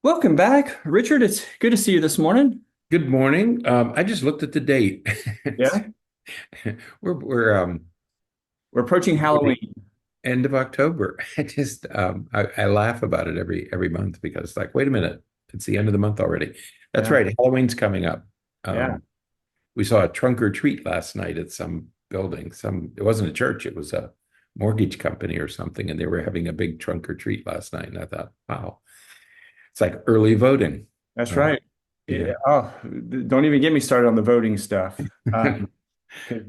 Welcome back, Richard. It's good to see you this morning. Good morning. I just looked at the date. Yeah, We're we're approaching the Halloween. end of October. I laugh about it every month because it's like, wait a minute, it's the end of the month already. That's Yeah, right, Halloween's coming up. yeah. We saw a trunk or treat last night at some building. It wasn't a church, it was a mortgage company or something, and they were having a big trunk or treat last night. And I thought, wow, it's like early voting. That's Uh, right. yeah. Yeah. Oh, don't even get me started on the voting stuff. 'Cause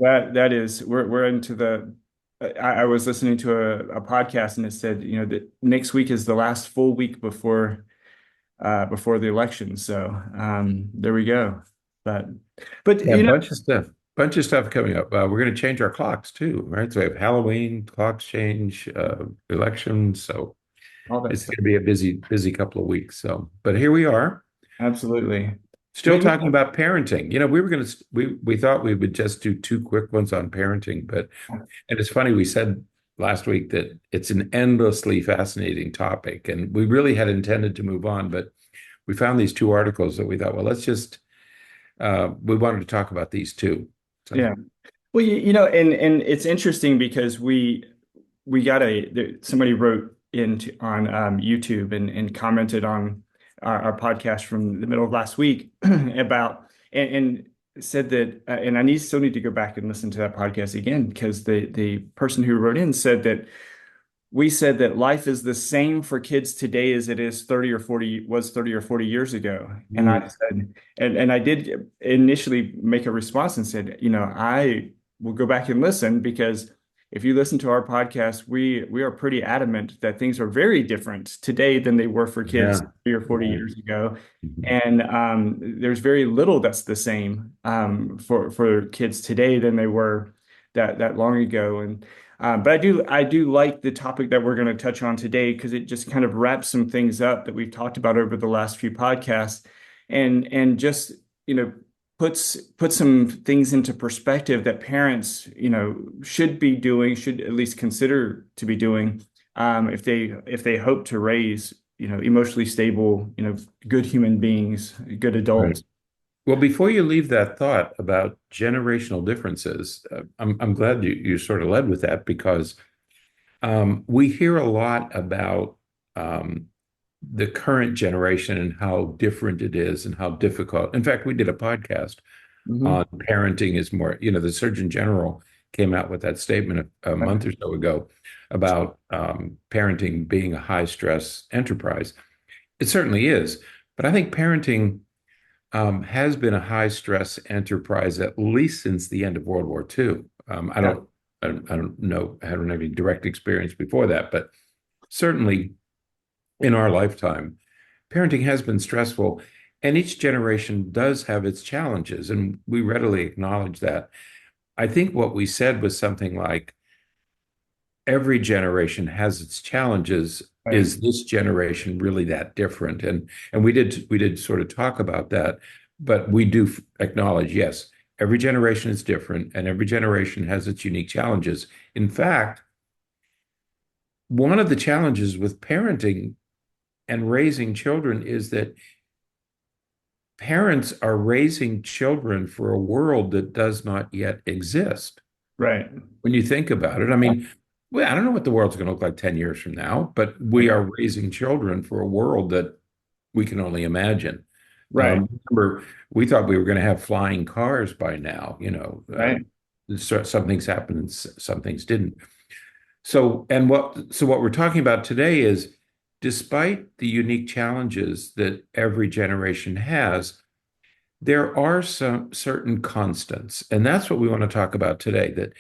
that is we're into the. I was listening to a podcast and it said, that next week is the last full week before the election. So there we go. But but Yeah, bunch of stuff coming up. We're going to change our clocks too, right? So we have Halloween, clocks change, elections. So all that it's stuff. going to be a busy couple of weeks. So, but here we are, Absolutely. still We, talking about parenting. We were going to we thought we would just do two quick ones on parenting, but and it's funny we said last week that it's an endlessly fascinating topic, and we really had intended to move on, but we found these two articles that we thought, well, let's just we wanted to talk about these two. So. yeah. Well, and it's interesting because we got somebody wrote into on YouTube and commented on our podcast from the middle of last week about and said that and still need to go back and listen to that podcast again because the person who wrote in said that we said that life is the same for kids today as it is 30 or 40 years ago. And I Mm. said, and I did initially make a response and said, I will go back and listen because if you listen to our podcast, we are pretty adamant that things are very different today than they were for kids Yeah. 30 or 40 Yeah. years ago. Mhm. And there's very little that's the same for kids today than they were that long ago. And but I do like the topic that we're going to touch on today because it just kind of wraps some things up that we've talked about over the last few podcasts, and just puts some things into perspective that parents should be doing, should at least consider to be doing, if they hope to raise emotionally stable, good human beings, good Right. adults. Well, before you leave that thought about generational differences, I'm glad you sort of led with that because we hear a lot about um, the current generation and how different it is and how difficult. In fact, we did a podcast on Mhm. parenting is more, the Surgeon General came out with that statement a month or so ago about parenting being a high stress enterprise. It certainly is, but I think parenting has been a high stress enterprise at least since the end of World War II. Yeah. I don't know, I don't have any direct experience before that, but certainly in our lifetime, parenting has been stressful, and each generation does have its challenges, and we readily acknowledge that. I think what we said was something like every generation has its challenges. Right. Is this generation really that different? And we did sort of talk about that, but we do acknowledge, yes, every generation is different and every generation has its unique challenges. In fact, one of the challenges with parenting and raising children is that parents are raising children for a world that does not yet exist. Right. When you think about it, I mean, well, I don't know what the world's going to look like 10 years from now, but we are raising children for a world that we can only imagine. Right. Remember, we thought we were going to have flying cars by now, Right. some things happened and some things didn't. So what we're talking about today is despite the unique challenges that every generation has, there are some certain constants. And that's what we want to talk about today, that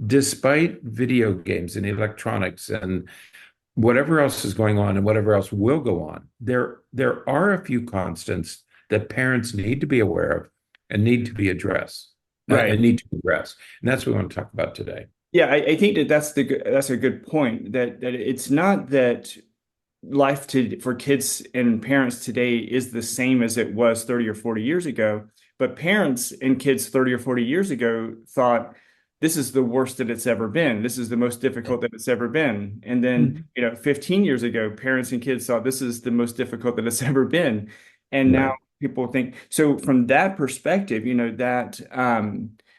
despite video games and electronics and whatever else is going on and whatever else will go on, there are a few constants that parents need to be aware of and need to be addressed Right. and need to address. And that's what we want to talk about today. Yeah, I think that's a good point. That it's not that life for kids and parents today is the same as it was 30 or 40 years ago. But parents and kids 30 or 40 years ago thought this is the worst that it's ever been. This is the most difficult that it's ever been. And then, Mhm. 15 years ago, parents and kids thought this is the most difficult that it's ever been. And now Right. people think so from that perspective,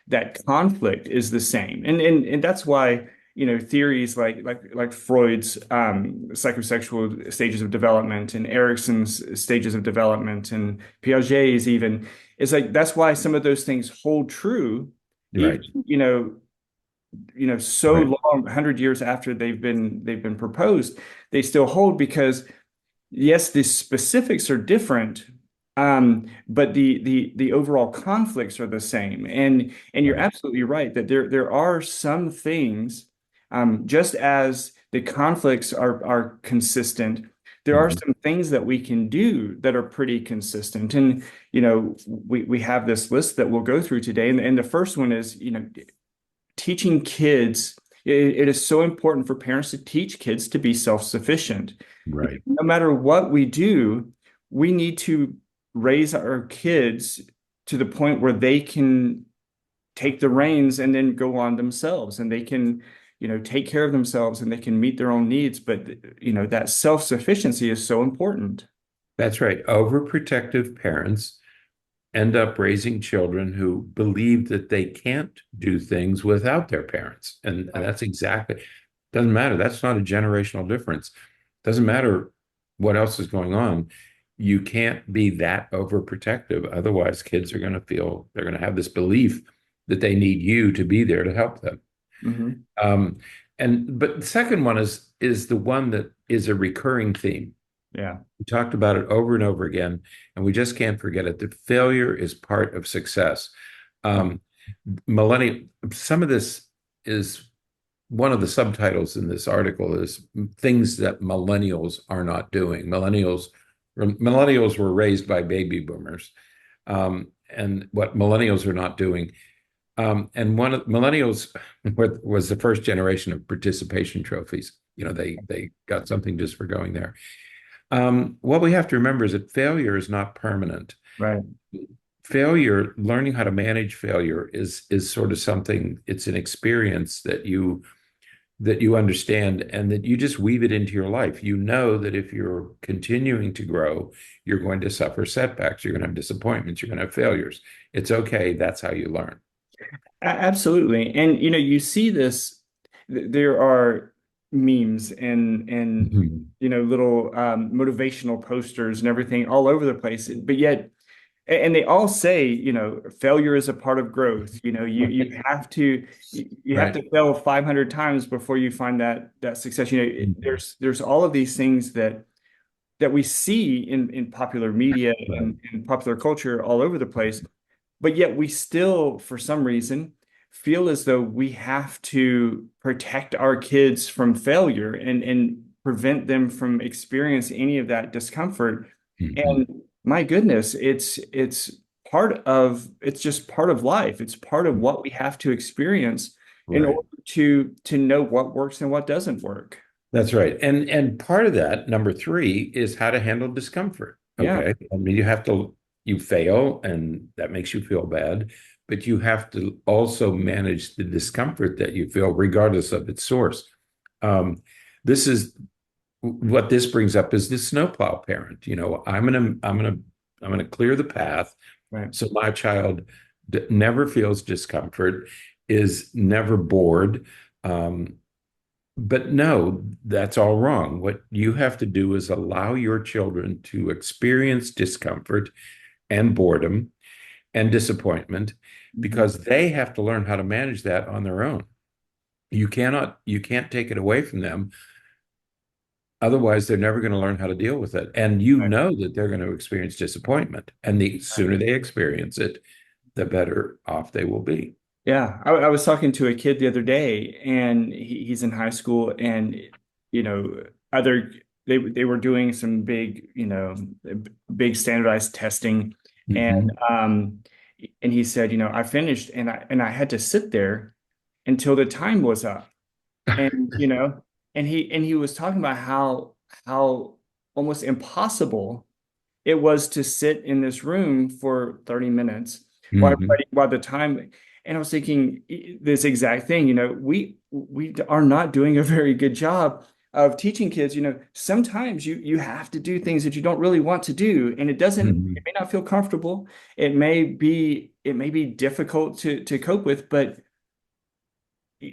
that conflict is the same. And that's why theories like Freud's psychosexual stages of development and Erikson's stages of development and Piaget's even, it's like that's why some of those things hold true, even Right. so Right. long, 100 years after they've been proposed, they still hold because yes, the specifics are different, but the overall conflicts are the same. And you're Right. absolutely right that there are some things, just as the conflicts are consistent, there are Mhm. some things that we can do that are pretty consistent. And we have this list that we'll go through today. And the first one is teaching kids. It is so important for parents to teach kids to be self-sufficient. Right. No matter what we do, we need to raise our kids to the point where they can take the reins and then go on themselves and they can, take care of themselves and they can meet their own needs. But, that self-sufficiency is so important. That's right. Overprotective parents end up raising children who believe that they can't do things without their parents. And Right. that's exactly, doesn't matter. That's not a generational difference. Doesn't matter what else is going on. You can't be that overprotective. Otherwise, kids are going to feel they're going to have this belief that they need you to be there to help them. Hmm. Um, but the second one is the one that is a recurring theme. Yeah. We talked about it over and over again, and we just can't forget it. That failure is part of success. Right. Um, some of this is one of the subtitles in this article is things that millennials are not doing. Millennials were raised by baby boomers, and what millennials are not doing. And one of millennials was the first generation of participation trophies. They got something just for going there. What we have to remember is that failure is not permanent. Right. Failure, learning how to manage failure is sort of something, it's an experience that you understand and that you just weave it into your life. You know that if you're continuing to grow, you're going to suffer setbacks, you're going to have disappointments, you're going to have failures. It's okay. That's how you learn. Absolutely. And you see this, there are memes and Mhm. little motivational posters and everything all over the place. But yet, and they all say, failure is a part of growth. You have to Right. fail 500 times before you find that success. Mhm. There's all of these things that we see in popular media Right. and in popular culture all over the place, but yet we still, for some reason, feel as though we have to protect our kids from failure and prevent them from experiencing any of that discomfort. Mhm. And my goodness, it's just part of life. It's part of what we have to experience in Right. order to know what works and what doesn't work. That's right. And part of that, number three, is how to handle discomfort. Yeah. Okay. I mean, you fail and that makes you feel bad, but you have to also manage the discomfort that you feel regardless of its source. Um, this is what this brings up is the snowplow parent. I'm gonna clear the path Right. so my child never feels discomfort, is never bored. Um, but no, that's all wrong. What you have to do is allow your children to experience discomfort and boredom and disappointment Mhm. because they have to learn how to manage that on their own. You can't take it away from them. Otherwise, they're never going to learn how to deal with it. And you Right. know that they're going to experience disappointment. And the sooner they experience it, the better off they will be. Yeah, I was talking to a kid the other day, and he's in high school, and you know, other they were doing some big, big standardized testing, and Mhm. he said, I finished, and I had to sit there until the time was up, and and he was talking about how almost impossible it was to sit in this room for 30 minutes while Hmm. everybody, while the time, and I was thinking this exact thing, we are not doing a very good job of teaching kids, sometimes you have to do things that you don't really want to do, and it Hmm. may not feel comfortable. It may be difficult to cope with, but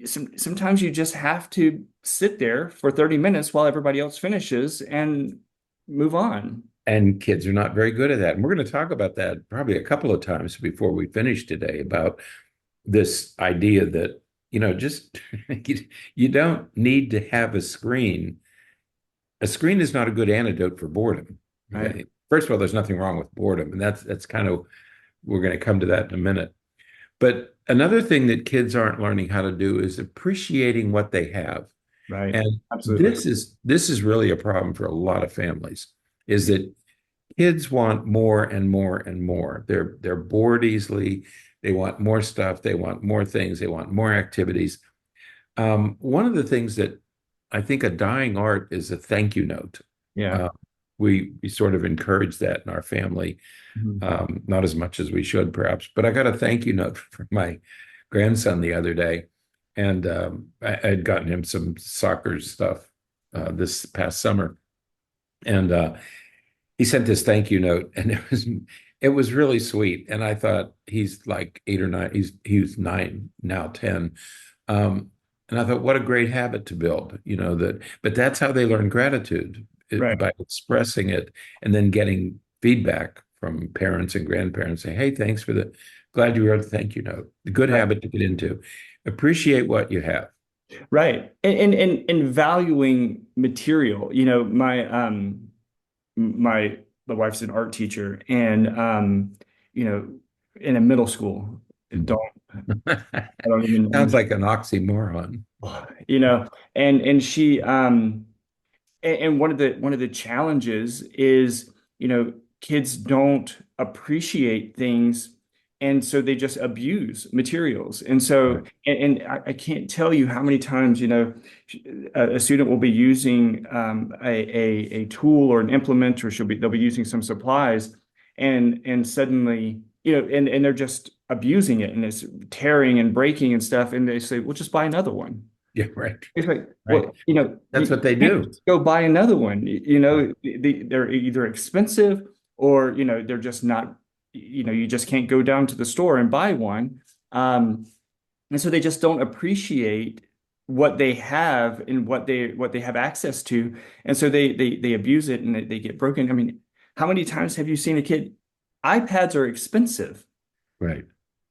sometimes you just have to sit there for 30 minutes while everybody else finishes and move on. And kids are not very good at that. And we're going to talk about that probably a couple of times before we finish today about this idea that, just you don't need to have a screen. A screen is not a good antidote for boredom. Right. Okay. First of all, there's nothing wrong with boredom. And that's kind of, we're going to come to that in a minute. But another thing that kids aren't learning how to do is appreciating what they have. Right. And Absolutely. this is really a problem for a lot of families, is that kids want more and more and more. They're bored easily. They want more stuff. They want more things. They want more activities. One of the things that I think a dying art is a thank you note. Yeah. Uh, we sort of encourage that in our family, Mhm. not as much as we should, perhaps. But I got a thank you note from my grandson the other day, and I had gotten him some soccer stuff this past summer, and he sent this thank you note, and it was really sweet. And I thought he's like 8 or 9. He was 9 now, 10. And I thought, what a great habit to build, but that's how they learn gratitude, Right. by expressing it and then getting feedback from parents and grandparents saying, hey, thanks for glad you wrote the thank you note. A good Right. habit to get into. Appreciate what you have. Right. And valuing material. My wife's an art teacher, and you know, in a middle school. Don't I don't even Sounds use, like an oxymoron. you know, and she and one of the challenges is, kids don't appreciate things, and so they just abuse materials. And so, Right. and I can't tell you how many times, a student will be using a tool or an implement, or they'll be using some supplies, and suddenly, and they're just abusing it, and it's tearing and breaking and stuff, and they say, "Well, just buy another one." Yeah, right. It's like, Right. well, That's what you they can't do. just go buy another one. Right. They're either expensive, or, they're just not, you just can't go down to the store and buy one. Um, and so they just don't appreciate what they have and what they have access to. And so they abuse it, and they get broken. I mean, how many times have you seen a kid? iPads are expensive, Right.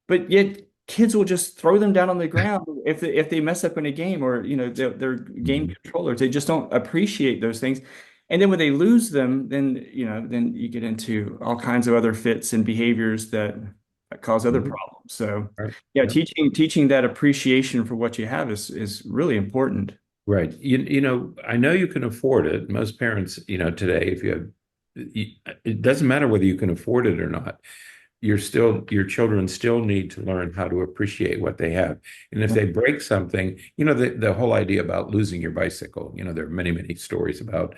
but yet kids will just throw them down on the ground if they mess up in a game, or their game Mhm. controllers. They just don't appreciate those things. And then when they lose them, then you get into all kinds of other fits and behaviors that cause other Mhm. problems. So Right. yeah, Yep. teaching that appreciation for what you have is really important. Right. I know you can afford it. Most parents, today, if you have, it doesn't matter whether you can afford it or not. Your children still need to learn how to appreciate what they have. And if Yeah. they break something, the whole idea about losing your bicycle, there are many, many stories about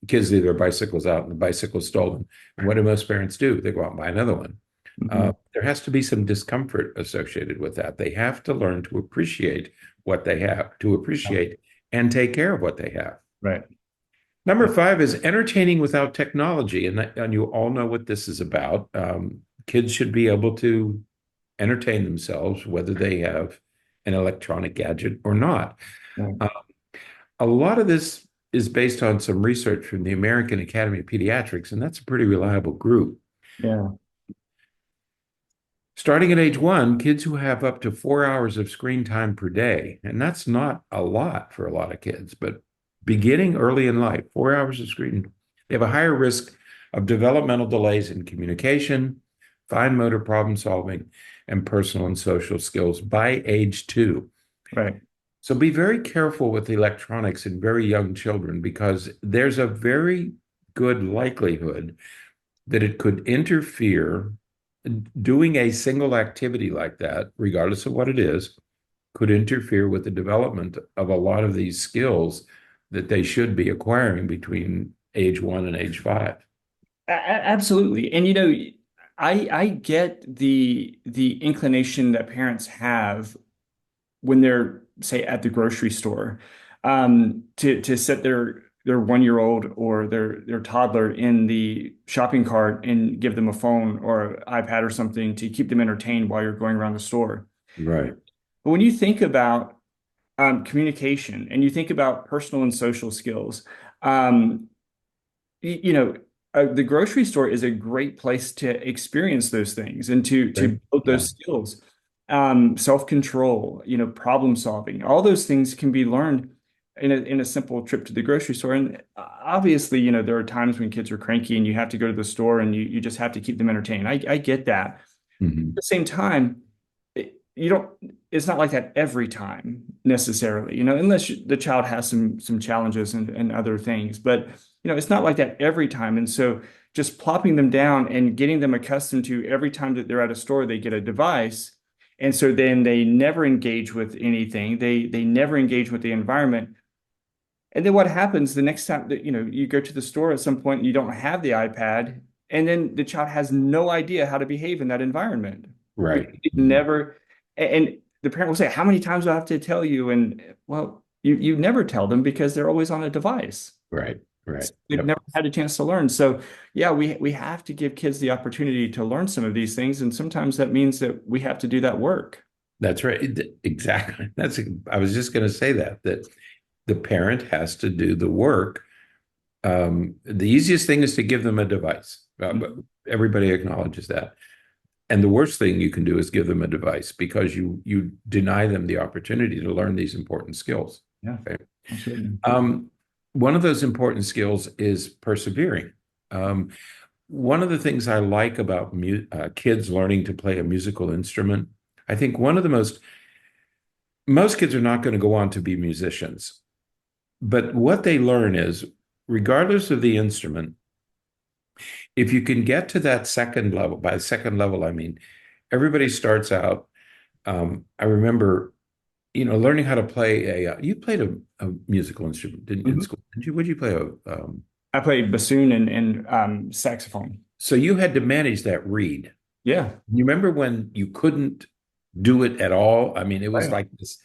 kids leave their bicycles out and the bicycle's stolen. And what do most parents do? They go out and buy another one. Mhm. There has to be some discomfort associated with that. They have to learn to appreciate what they have, to appreciate and take care of what they have. Right. Number 5 is entertaining without technology. And you all know what this is about. Kids should be able to entertain themselves, whether they have an electronic gadget or not. Right. Uh, a lot of this is based on some research from the American Academy of Pediatrics, and that's a pretty reliable group. Yeah. Starting at age 1, kids who have up to 4 hours of screen time per day, and that's not a lot for a lot of kids, but beginning early in life, 4 hours of screen, they have a higher risk of developmental delays in communication, fine motor problem solving, and personal and social skills by age 2. Right. So be very careful with electronics in very young children because there's a very good likelihood that it could interfere. Doing a single activity like that, regardless of what it is, could interfere with the development of a lot of these skills that they should be acquiring between age 1 and age 5. Absolutely. And I get the inclination that parents have when they're, say, at the grocery store, to set their 1-year-old or their toddler in the shopping cart and give them a phone or iPad or something to keep them entertained while you're going around the store. Right. But when you think about communication and you think about personal and social skills, um, you know, the grocery store is a great place to experience those things and to Right. build Yeah. those skills. Self-control, problem solving, all those things can be learned in a simple trip to the grocery store. And obviously, there are times when kids are cranky and you have to go to the store and you just have to keep them entertained. I get that. At Mhm. the same time, you don't, it's not like that every time necessarily, unless the child has some challenges and other things. But, it's not like that every time. And so just plopping them down and getting them accustomed to every time that they're at a store, they get a device. And so then they never engage with anything. They never engage with the environment. And then what happens the next time that, you go to the store at some point and you don't have the iPad, and then the child has no idea how to behave in that environment. Right. Because they Mhm. never, and the parent will say, "How many times do I have to tell you?" And well, you never tell them because they're always on a device. Right. Right. So they've Yep. never had a chance to learn. So yeah, we have to give kids the opportunity to learn some of these things. And sometimes that means that we have to do that work. That's right. Exactly. I was just going to say that the parent has to do the work. The easiest thing is to give them a device. But Mhm. everybody acknowledges that. And the worst thing you can do is give them a device because you deny them the opportunity to learn these important skills. Yeah, Okay. absolutely. Um, One of those important skills is persevering. Um, One of the things I like about kids learning to play a musical instrument, I think one of the most kids are not going to go on to be musicians, but what they learn is, regardless of the instrument, if you can get to that second level, by second level, I mean, everybody starts out. I remember, learning how to play you played a musical instrument in Mhm. school, didn't you? Would you play I played bassoon and saxophone. so you had to manage that reed. Yeah. You remember when you couldn't do it at all? I mean, it was Right. like this.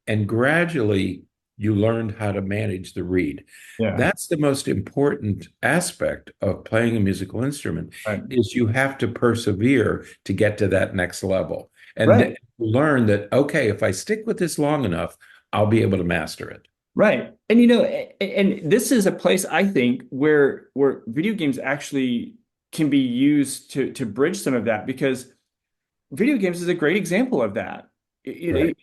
And gradually you learned how to manage the reed. Yeah. That's the most important aspect of playing a musical instrument Right. is you have to persevere to get to that next level and Right. learn that, okay, if I stick with this long enough, I'll be able to master it. Right. And and this is a place I think where video games actually can be used to bridge some of that because video games is a great example of that. Right.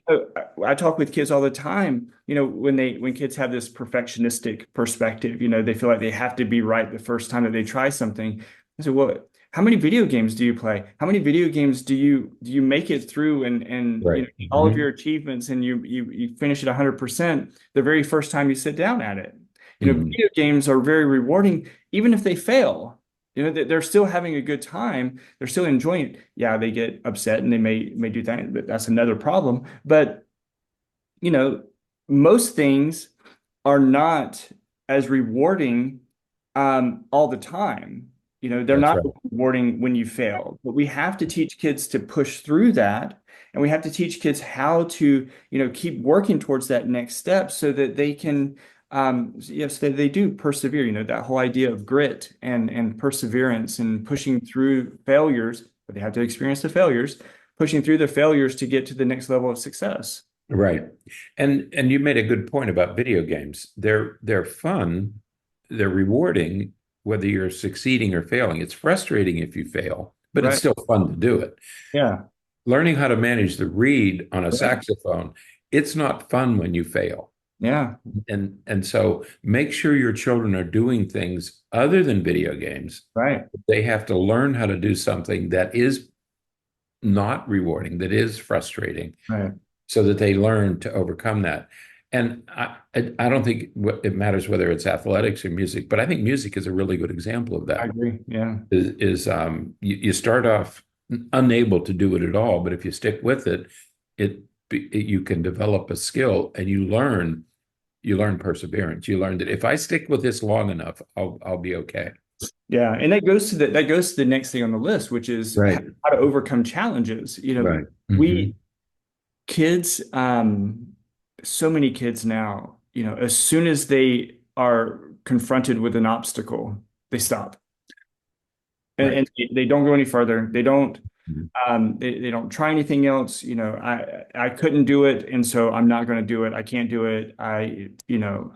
I talk with kids all the time, when kids have this perfectionistic perspective, they feel like they have to be right the first time that they try something. I say, well, how many video games do you play? How many video games do you make it through and Right. all of Mhm. your achievements and you finish it 100% the very first time you sit down at it? Mhm. Video games are very rewarding, even if they fail. They're still having a good time. They're still enjoying it. Yeah, they get upset and they may do that, but that's another problem. But you know, most things are not as rewarding all the time. They're That's not right. rewarding when you fail, but we have to teach kids to push through that. And we have to teach kids how to, keep working towards that next step so that they can, yes, they do persevere, that whole idea of grit and perseverance and pushing through failures, but they have to experience the failures, pushing through the failures to get to the next level of success. Right. And you made a good point about video games. They're fun, they're rewarding, whether you're succeeding or failing. It's frustrating if you fail, but it's Right. still fun to do it. Yeah. Learning how to manage the reed on a Right. saxophone, it's not fun when you fail. Yeah. And so make sure your children are doing things other than video games. Right. They have to learn how to do something that is not rewarding, that is frustrating Right. so that they learn to overcome that. And I don't think it matters whether it's athletics or music, but I think music is a really good example of I that. agree. Yeah. You start off unable to do it at all, but if you stick with it, you can develop a skill and you learn you learn perseverance. You learn that if I stick with this long enough, I'll be okay. Yeah, and that goes to the next thing on the list, which is Right. how to overcome challenges. Right. We Hmm. kids, so many kids now, as soon as they are confronted with an obstacle, they stop and, Right. and they don't go any further. They don't Mhm. they don't try anything else. I couldn't do it, and so I'm not going to do it. I can't do it. I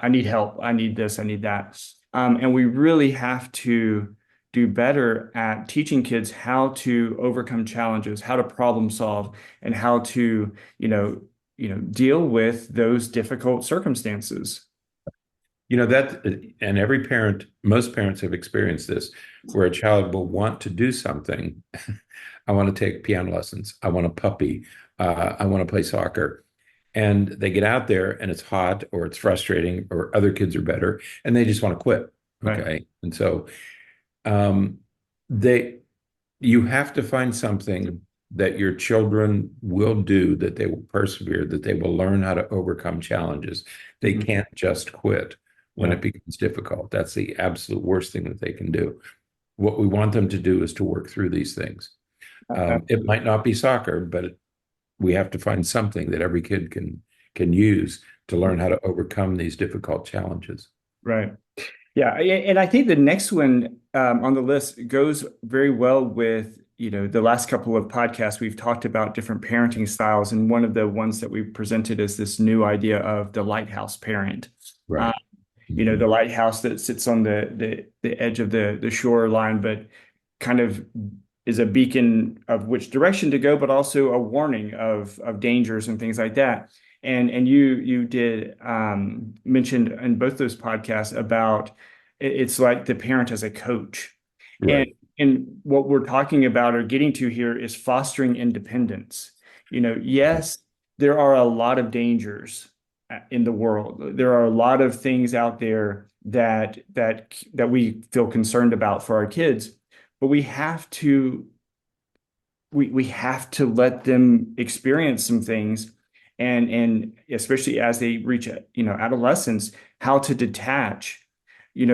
need help. I need this. I need that. And we really have to do better at teaching kids how to overcome challenges, how to problem solve, and how to, deal with those difficult circumstances. That, and every parent, most parents have experienced this, where a child will want to do something. I want to take piano lessons. I want a puppy. I want to play soccer. And they get out there and it's hot or it's frustrating or other kids are better and they just want to quit. Right. Okay. And so um, they, you have to find something that your children will do, that they will persevere, that they will learn how to overcome challenges. They Mhm. can't just quit when Yeah. it becomes difficult. That's the absolute worst thing that they can do. What we want them to do is to work through these things. It Absolutely. might not be soccer, but we have to find something that every kid can use to learn how to overcome these difficult challenges. Right. Yeah, and I think the next one on the list goes very well with, the last couple of podcasts we've talked about different parenting styles, and one of the ones that we presented is this new idea of the lighthouse parent. Uh, Right. Hmm. the lighthouse that sits on the edge of the shoreline, but kind of is a beacon of which direction to go, but also a warning of dangers and things like that. And you did mentioned in both those podcasts about it's like the parent as a coach. And Right. and what we're talking about or getting to here is fostering independence. Yes, there are a lot of dangers in the world. There are a lot of things out there that we feel concerned about for our kids, but we have to let them experience some things, and especially as they reach adolescence, how to detach,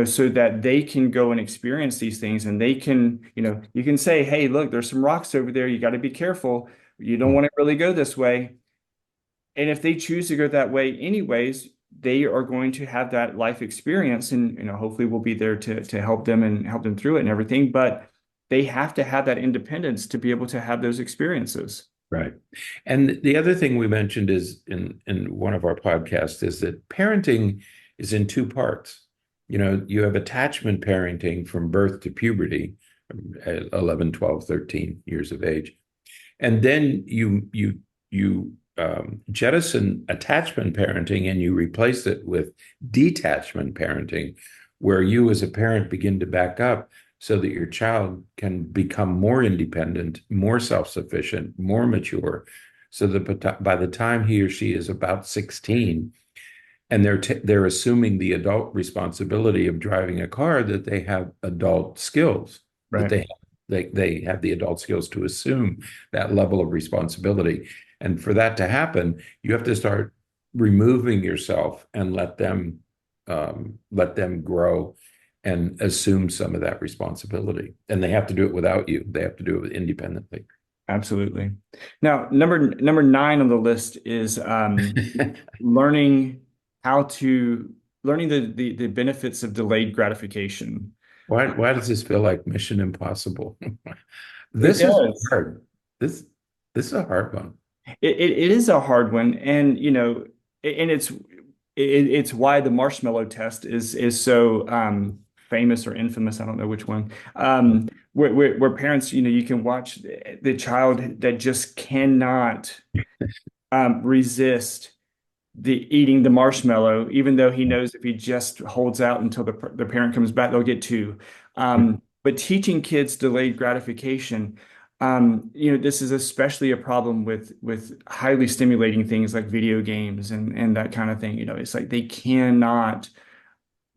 so that they can go and experience these things, and they can, you can say, hey, look, there's some rocks over there, you got to be careful, you don't want to really go this way. And if they choose to go that way anyways, they are going to have that life experience, and hopefully we'll be there to help them and help them through it and everything. But they have to have that independence to be able to have those experiences. Right. And the other thing we mentioned is in one of our podcasts is that parenting is in two parts. You have attachment parenting from birth to puberty, at 11, 12, 13 years of age. And then you jettison attachment parenting and you replace it with detachment parenting, where you as a parent begin to back up so that your child can become more independent, more self-sufficient, more mature, so that by the time he or she is about 16 and they're assuming the adult responsibility of driving a car, that they have adult skills, that Right. they have the adult skills to assume that level of responsibility. And for that to happen, you have to start removing yourself and let them grow and assume some of that responsibility. And they have to do it without you. They have to do it independently. Absolutely. Now, number nine on the list is learning how to learning the benefits of delayed gratification. Why does this feel like Mission Impossible? It This is does. hard. This this is a hard one. It is a hard one, and and it's why the marshmallow test is so famous or infamous. I don't know which one. Where parents, you can watch the child that just cannot resist the eating the marshmallow, even though he knows if he just holds out until the parent comes back, they'll get two. But teaching kids delayed gratification, this is especially a problem with highly stimulating things like video games and that kind of thing. It's like they cannot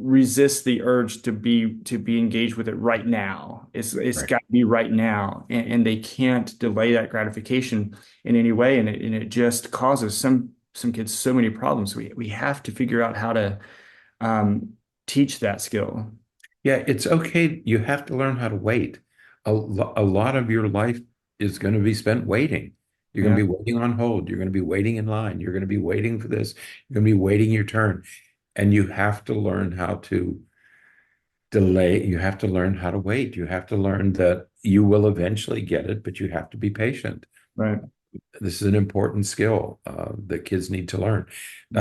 resist the urge to be engaged with it right now. It's Right. got to be right now, and they can't delay that gratification in any way, and it just causes some some kids so many problems. We have to figure out how to teach that skill. Yeah, it's okay. You have to learn how to wait. A lot of your life is going to be spent waiting. You're going Yeah, to be waiting on hold. You're going to be waiting in line. You're going to be waiting for this. You're going to be waiting your turn. And you have to learn how to delay. You have to learn how to wait. You have to learn that you will eventually get it, but you have to be patient. right. This is an important skill that kids need to learn.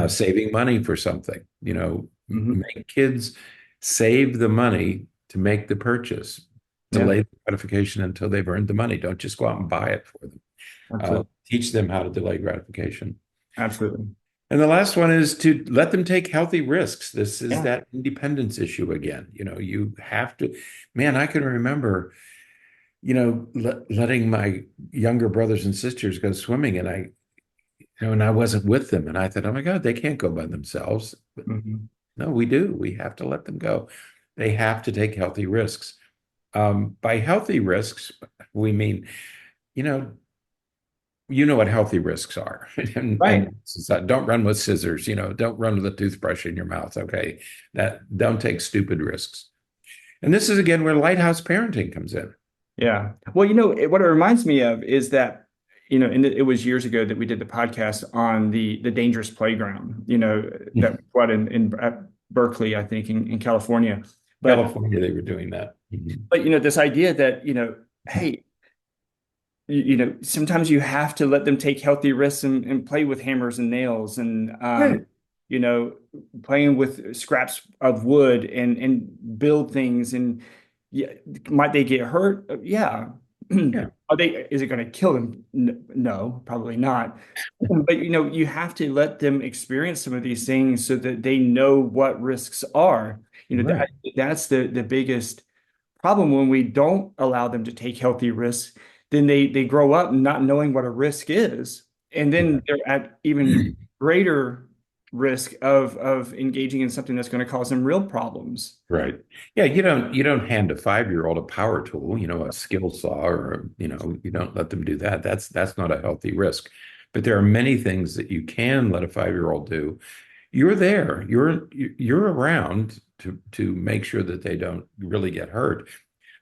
Saving money for something, Mm-hmm. make kids save the money to make the purchase. Yeah, Delay the gratification until they've earned the money. Don't just go out and buy it for them. absolutely. Teach them how to delay gratification. Absolutely. And the last one is to let them take healthy risks. This is Yeah. that independence issue again. You have to, man, I can remember, letting my younger brothers and sisters go swimming and and I wasn't with them. And I thought, oh my God, they can't go by themselves. But Hmm. no, we do. We have to let them go. They have to take healthy risks. By healthy risks, we mean, you know, you know what healthy risks are. Right. And don't run with scissors, don't run with a toothbrush in your mouth. Okay. That don't take stupid risks. And this is again where lighthouse parenting comes in. Yeah. Well, what it reminds me of is that, it was years ago that we did the podcast on the dangerous playground, that what in at Berkeley, I think, in California. But California, they were doing that. Mhm. this idea that, hey, sometimes you have to let them take healthy risks and play with hammers and nails and Yeah. you know, playing with scraps of wood and build things and yeah, might they get hurt? Yeah. Yeah. Is it going to kill them? No, probably not. But you have to let them experience some of these things so that they know what risks are. Right. That's the biggest problem when we don't allow them to take healthy risks, then they grow up not knowing what a risk is. And then Yeah. they're at even greater risk of engaging in something that's going to cause them real problems. Right. Yeah, you don't hand a 5-year-old a power tool, a skill saw, or you don't let them do that. That's not a healthy risk. But there are many things that you can let a 5-year-old do. You're there. You're around to make sure that they don't really get hurt.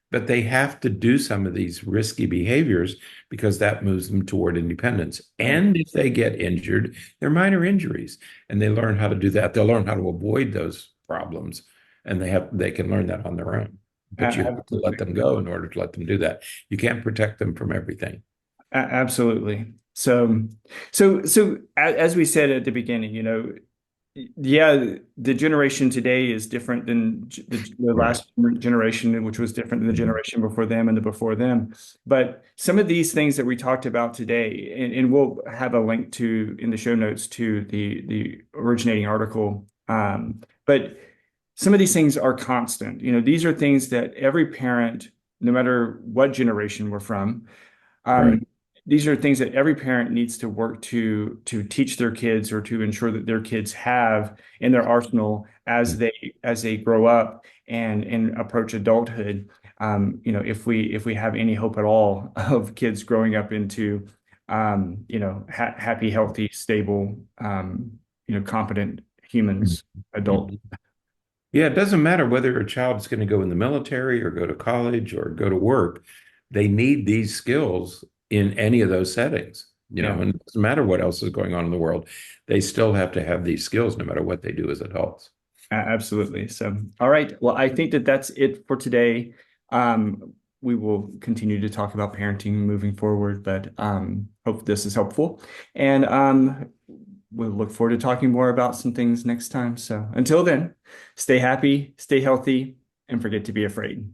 But they have to do some of these risky behaviors because that moves them toward independence. Right. And if they get injured, they're minor injuries, and they learn how to do that. They'll learn how to avoid those problems, and they can learn that on their own. But you have to let Absolutely. them go in order to let them do that. You can't protect them from everything. Absolutely. As we said at the beginning, yeah, the generation today is different than the Right. last generation, which was different than the Mhm. generation before them and the before them. But some of these things that we talked about today, and we'll have a link to in the show notes to the originating article. But some of these things are constant. These are things that every parent, no matter what generation we're from, Right. um, these are things that every parent needs to work to teach their kids or to ensure that their kids have in their arsenal as they grow up and approach adulthood. If we have any hope at all of kids growing up into happy, healthy, stable, competent humans, adult. Mhm. Yeah, it doesn't matter whether a child is going to go in the military or go to college or go to work. They need these skills in any of those settings, Yeah. and it doesn't matter what else is going on in the world. They still have to have these skills no matter what they do as adults. Absolutely. So, all right. Well, I think that that's it for today. We will continue to talk about parenting moving forward, but hope this is helpful. And we'll look forward to talking more about some things next time. So, until then, stay happy, stay healthy, and forget to be afraid.